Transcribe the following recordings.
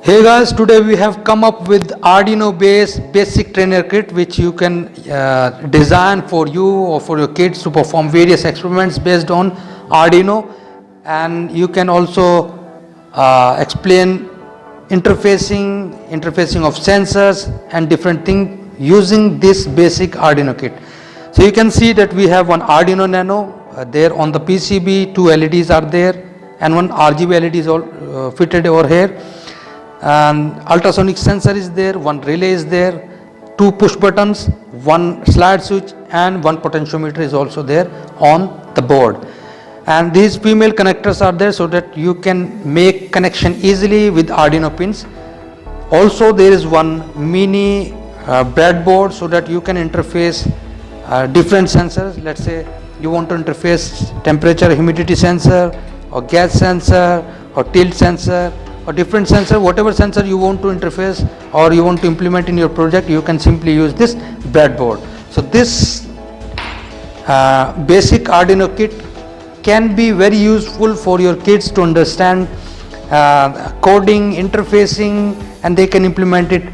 Hey guys, today we have come up with Arduino based basic trainer kit which you can design for you or for your kids to perform various experiments based on Arduino, and you can also explain interfacing of sensors and different things using this basic Arduino kit. So you can see that we have one Arduino Nano there on the PCB, two LEDs are there and one RGB LED is all fitted over here. And ultrasonic sensor is there, one relay is there, two push buttons, one slide switch and one potentiometer is also there on the board. And these female connectors are there so that you can make connection easily with Arduino pins. Also there is one mini breadboard so that you can interface different sensors. Let's say you want to interface temperature, humidity sensor or gas sensor or tilt sensor or different sensor, whatever sensor you want to interface or you want to implement in your project, you can simply use this breadboard. So this basic Arduino kit can be very useful for your kids to understand coding, interfacing, and they can implement it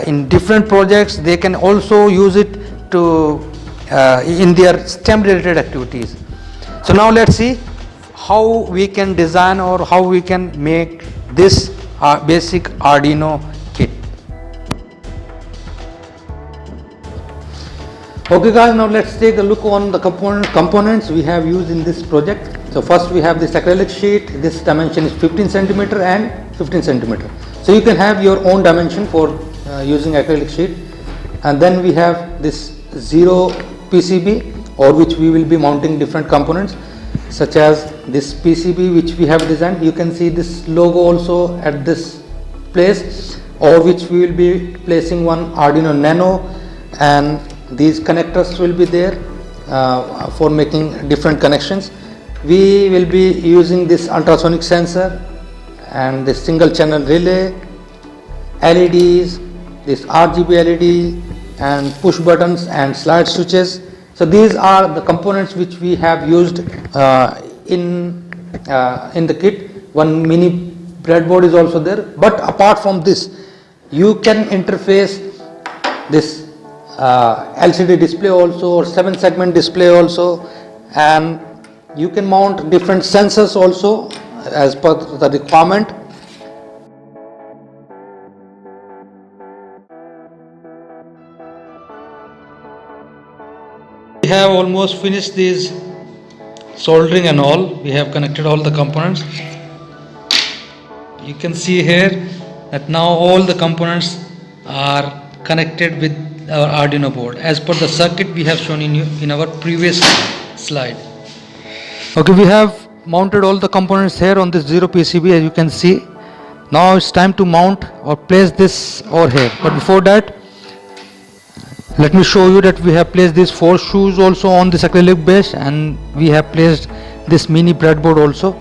in different projects. They can also use it to in their STEM related activities. So now let's see how we can design or how we can make this basic Arduino kit. Okay guys, now let's take a look on the components we have used in this project. So first we have this acrylic sheet. This dimension is 15 centimeter and 15 centimeter. So you can have your own dimension for using acrylic sheet. And then we have this zero PCB, or which we will be mounting different components such as this PCB which we have designed. You can see this logo also at this place, or which we will be placing one Arduino Nano, and these connectors will be there for making different connections. We will be using this ultrasonic sensor and this single channel relay, LEDs, this RGB LED and push buttons and slide switches. So these are the components which we have used in the kit. One mini breadboard is also there, but apart from this you can interface this LCD display also, or 7-segment display also, and you can mount different sensors also as per the requirement. We have almost finished these soldering and all. We have connected all the components. You can see here that now all the components are connected with our Arduino board as per the circuit we have shown in our previous slide. Okay, we have mounted all the components here on this zero PCB, as you can see. Now it's time to mount or place this over here, but before that let me show you that we have placed these 4 shoes also on this acrylic base, and we have placed this mini breadboard also.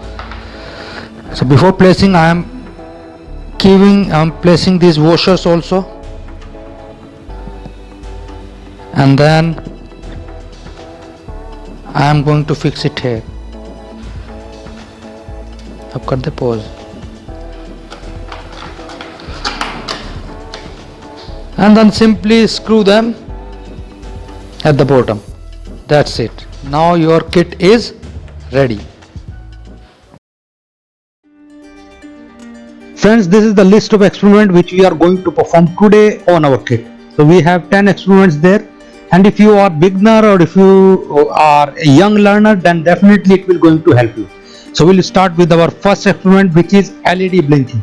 So before placing I am placing these washers also, and then I am going to fix it here. Up cut the pause. And then simply screw them at the bottom. That's it. Now your kit is ready. Friends, this is the list of experiments which we are going to perform today on our kit. So we have 10 experiments there, and if you are beginner or if you are a young learner, then definitely it will going to help you. So we'll start with our first experiment, which is LED blinking.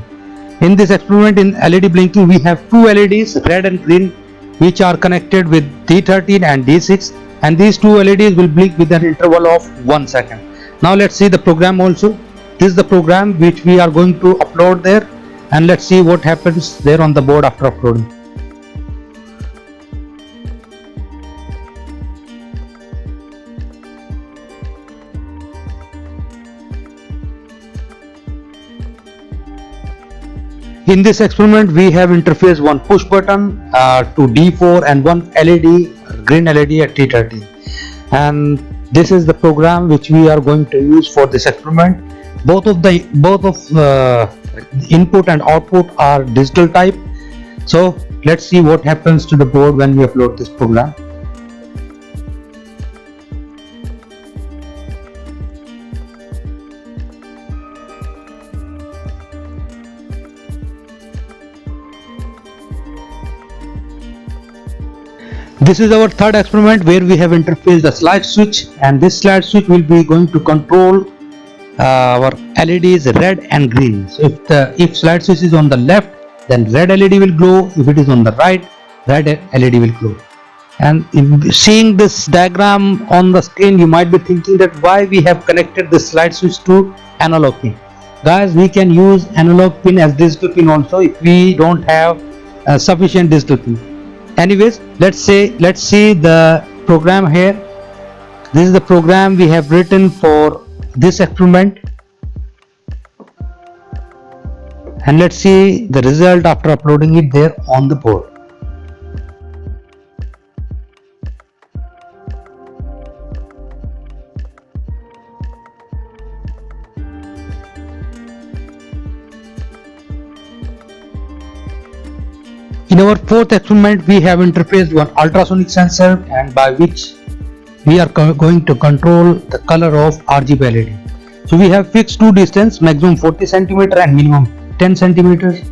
In this experiment, in LED blinking, we have 2 LEDs, red and green, which are connected with D13 and D6, and these 2 LEDs will blink with an interval of 1 second. Now let's see the program also. This is the program which we are going to upload there, and let's see what happens there on the board after uploading. In this experiment, we have interfaced one push button to D4 and one LED, green LED at T13. And this is the program which we are going to use for this experiment. Both of input and output are digital type. So let's see what happens to the board when we upload this program. This is our third experiment where we have interfaced a slide switch, and this slide switch will be going to control our LEDs red and green. So if slide switch is on the left, then red LED will glow. If it is on the right, red LED will glow. And seeing this diagram on the screen, you might be thinking that why we have connected this slide switch to analog pin. Guys, we can use analog pin as digital pin also if we don't have sufficient digital pin. Anyways, let's see the program here. This is the program we have written for this experiment, and let's see the result after uploading it there on the board. In our fourth experiment, we have interfaced one ultrasonic sensor, and by which we are going to control the color of RGB LED. So we have fixed two distance, maximum 40 cm and minimum 10 cm.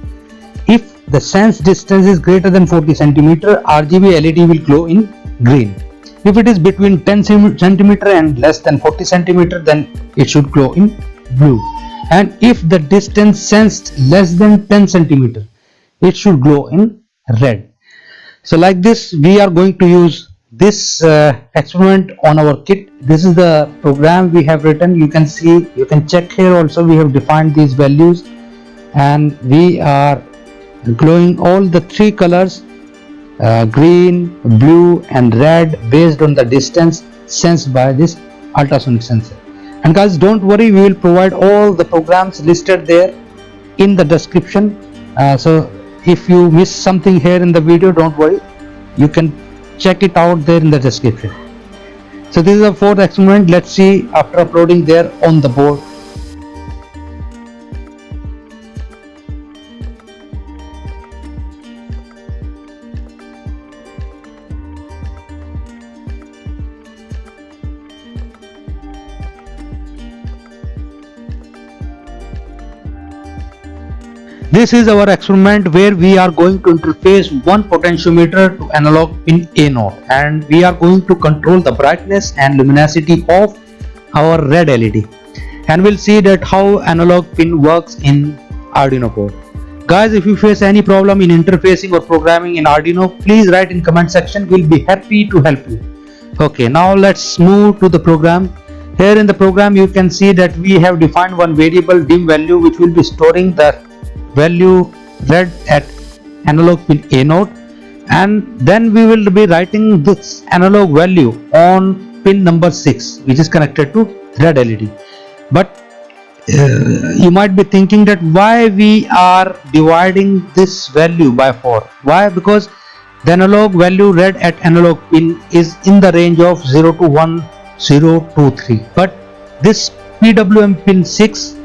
If the sense distance is greater than 40 cm, RGB LED will glow in green. If it is between 10 cm and less than 40 cm, then it should glow in blue. And if the distance sensed less than 10 cm, it should glow in red. So like this, we are going to use this experiment on our kit. This is the program we have written. You can see, you can check here also, we have defined these values, and we are glowing all the three colors, green, blue and red, based on the distance sensed by this ultrasonic sensor. And guys, don't worry, we will provide all the programs listed there in the description. So if you miss something here in the video, don't worry, you can check it out there in the description. So this is the fourth experiment. Let's see after uploading there on the board. This is our experiment where we are going to interface one potentiometer to analog pin A0, and we are going to control the brightness and luminosity of our red LED, and we'll see that how analog pin works in Arduino board. Guys, if you face any problem in interfacing or programming in Arduino, please write in comment section. We'll be happy to help you. Okay, now let's move to the program. Here in the program, you can see that we have defined one variable dim value, which will be storing the value red at analog pin A0, and then we will be writing this analog value on pin number 6, which is connected to red LED. But you might be thinking that why we are dividing this value by 4. Why? Because the analog value red at analog pin is in the range of 0 to 1023, but this PWM pin 6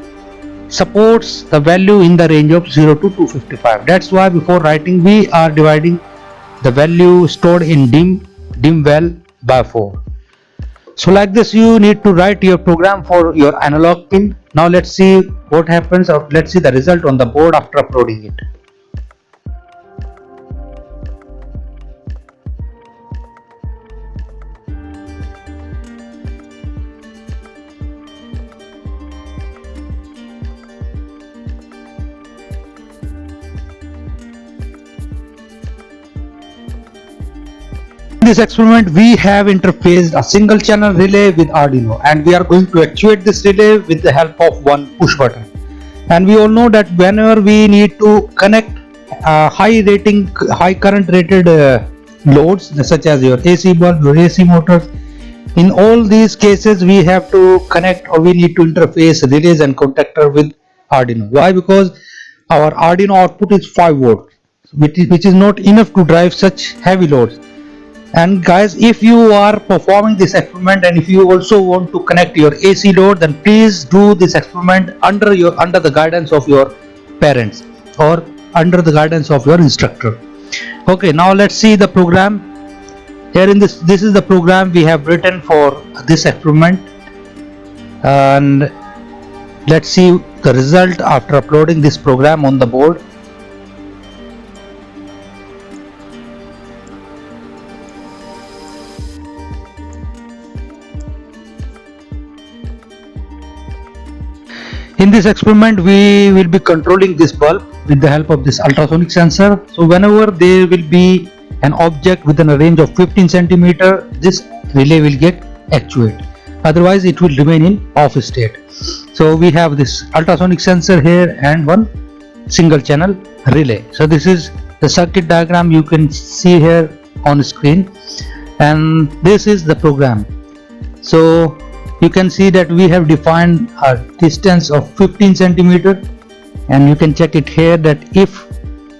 supports the value in the range of 0 to 255. That's why before writing, we are dividing the value stored in dim val by 4. So like this, you need to write your program for your analog pin. Now let's see what happens, or let's see the result on the board after uploading it. In this experiment, we have interfaced a single channel relay with Arduino, and we are going to actuate this relay with the help of one push button. And we all know that whenever we need to connect high current rated loads, such as your AC bulb, your AC motors, in all these cases we have to connect, or we need to interface relays and contactor with Arduino. Why? Because our Arduino output is 5 volts, which is not enough to drive such heavy loads. And guys, if you are performing this experiment and if you also want to connect your AC load, then please do this experiment under the guidance of your parents or under the guidance of your instructor. Okay, now let's see the program. Here in this is the program we have written for this experiment, and let's see the result after uploading this program on the board. In this experiment we will be controlling this bulb with the help of this ultrasonic sensor. So whenever there will be an object within a range of 15 centimeter, this relay will get actuate, otherwise it will remain in off state. So we have this ultrasonic sensor here and one single channel relay. So this is the circuit diagram you can see here on screen, and this is the program. So you can see that we have defined a distance of 15 centimeter, and you can check it here that if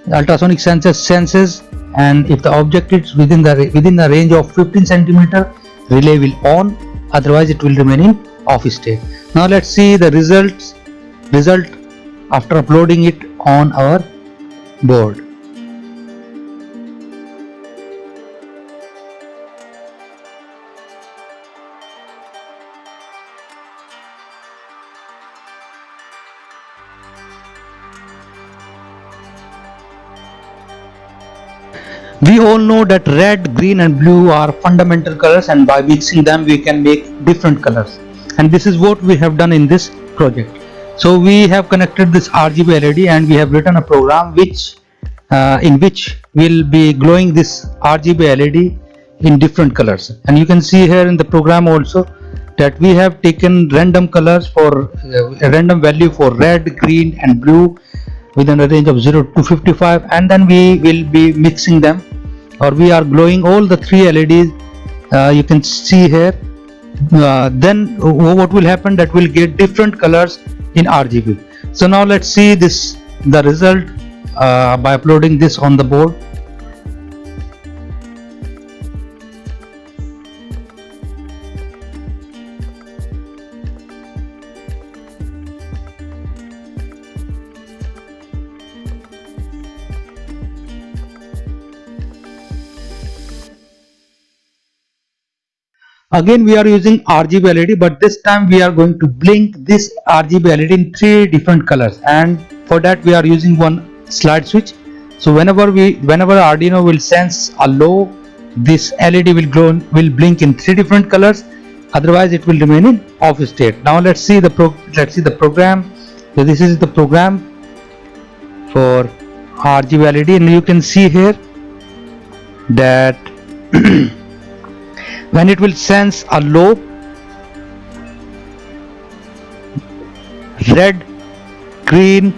the ultrasonic sensor senses and if the object is within the range of 15 centimeter, relay will on, otherwise it will remain in off state. Now let's see the result after uploading it on our board. We all know that red, green and blue are fundamental colors, and by mixing them we can make different colors, and this is what we have done in this project. So we have connected this RGB LED and we have written a program in which we'll be glowing this RGB LED in different colors, and you can see here in the program also that we have taken random colors for a random value for red, green and blue within a range of 0 to 55, and then we will be mixing them, or we are glowing all the three LEDs you can see here. Then what will happen, that will get different colors in RGB. So now let's see the result by uploading this on the board. Again we are using RGB LED, but this time we are going to blink this RGB LED in three different colors, and for that we are using one slide switch. So whenever Arduino will sense a low, this LED will blink in three different colors, otherwise it will remain in off state. Now let's see the program. So this is the program for RGB LED, and you can see here that when it will sense a low, red, green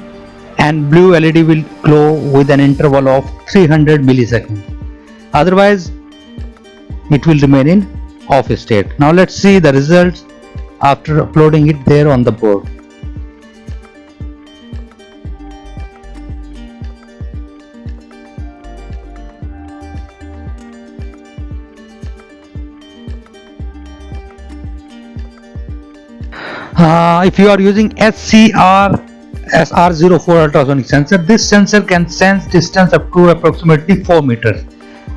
and blue LED will glow with an interval of 300 milliseconds, otherwise it will remain in off state. Now let's see the results after uploading it there on the board. If you are using SR04 ultrasonic sensor, this sensor can sense distance up to approximately 4 meters,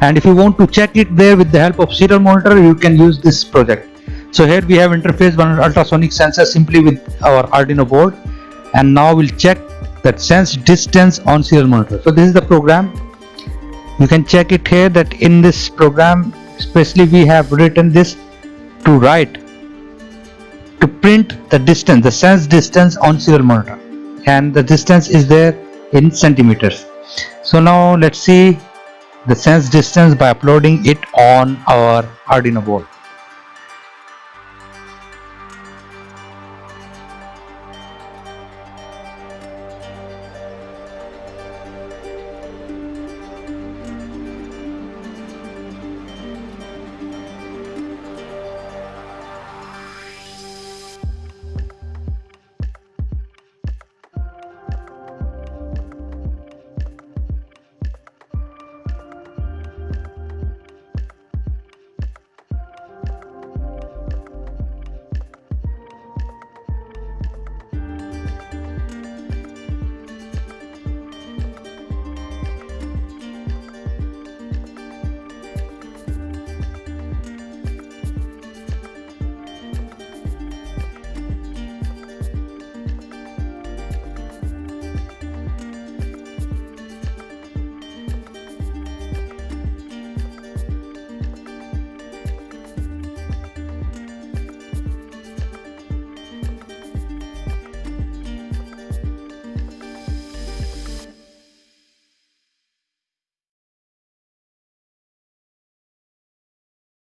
and if you want to check it there with the help of serial monitor, you can use this project. So here we have interfaced one ultrasonic sensor simply with our Arduino board, and now we'll check that sense distance on serial monitor. So this is the program. You can check it here that in this program especially we have written this to print the distance, the sense distance on serial monitor, and the distance is there in centimeters. So now let's see the sense distance by uploading it on our Arduino board.